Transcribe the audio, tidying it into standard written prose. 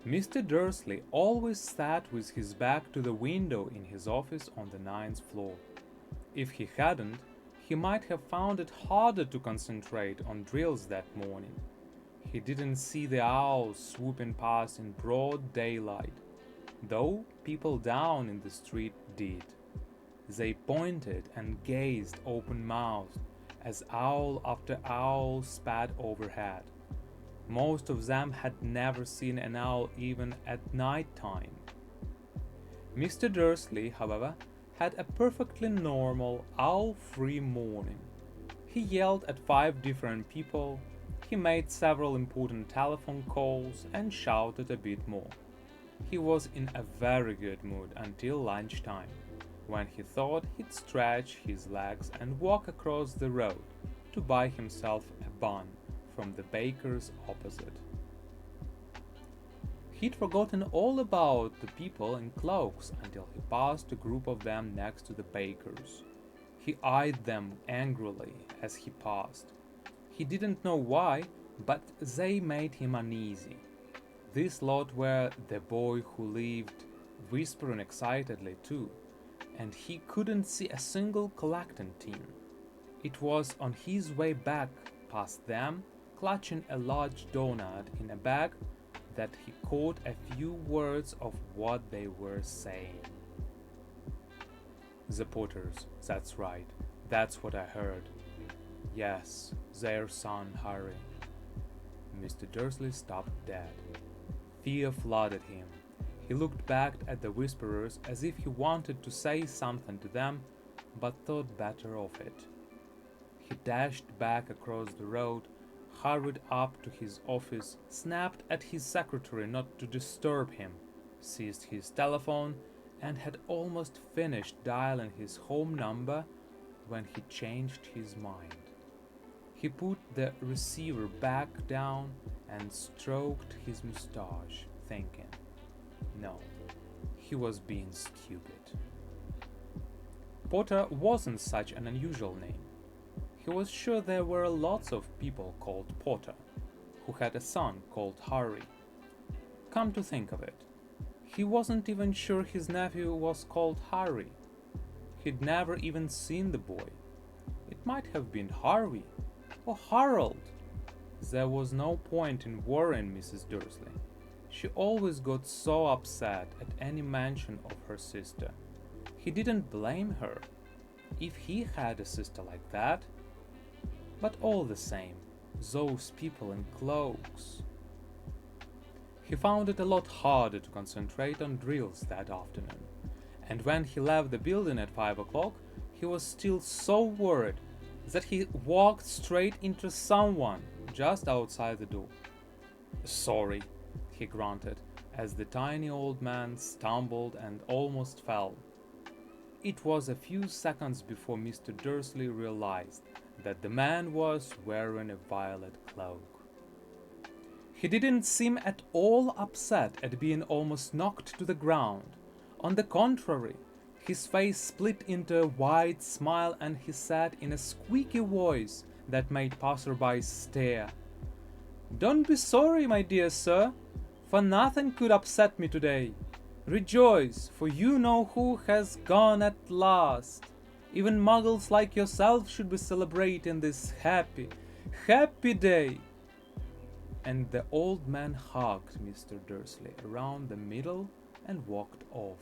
Mr. Dursley always sat with his back to the window in his office on the 9th floor. If he hadn't, he might have found it harder to concentrate on drills that morning. He didn't see the owls swooping past in broad daylight, though people down in the street did. They pointed and gazed open-mouthed as owl after owl spat overhead. Most of them had never seen an owl even at night time. Mr. Dursley, however, had a perfectly normal, owl-free morning. He yelled at 5 different people, he made several important telephone calls, and shouted a bit more. He was in a very good mood until lunchtime, when he thought he'd stretch his legs and walk across the road to buy himself a bun from the baker's opposite. He'd forgotten all about the people in cloaks until he passed a group of them next to the baker's. He eyed them angrily as he passed. He didn't know why, but they made him uneasy. This lot were the boy who lived, whispering excitedly too, and he couldn't see a single collecting tin. It was on his way back past them, clutching a large doughnut in a bag, that he caught a few words of what they were saying. The Potters, that's right, that's what I heard. Yes, their son Harry. Mr. Dursley stopped dead. Fear flooded him. He looked back at the whisperers as if he wanted to say something to them, but thought better of it. He dashed back across the road, hurried up to his office, snapped at his secretary not to disturb him, seized his telephone, and had almost finished dialing his home number when he changed his mind. He put the receiver back down and stroked his mustache, thinking, no, he was being stupid. Potter wasn't such an unusual name. He was sure there were lots of people called Potter, who had a son called Harry. Come to think of it, he wasn't even sure his nephew was called Harry. He'd never even seen the boy. It might have been Harvey or Harold. There was no point in worrying Mrs. Dursley. She always got so upset at any mention of her sister. He didn't blame her. If he had a sister like that. But all the same, those people in cloaks. He found it a lot harder to concentrate on drills that afternoon, and when he left the building at 5 o'clock, he was still so worried that he walked straight into someone just outside the door. Sorry, he grunted, as the tiny old man stumbled and almost fell. It was a few seconds before Mr. Dursley realized that the man was wearing a violet cloak. He didn't seem at all upset at being almost knocked to the ground. On the contrary, his face split into a wide smile and he said in a squeaky voice that made passersby stare, "Don't be sorry, my dear sir, for nothing could upset me today. Rejoice, for you know who has gone at last. Even muggles like yourself should be celebrating this happy, happy day." And the old man hugged Mr. Dursley around the middle and walked off.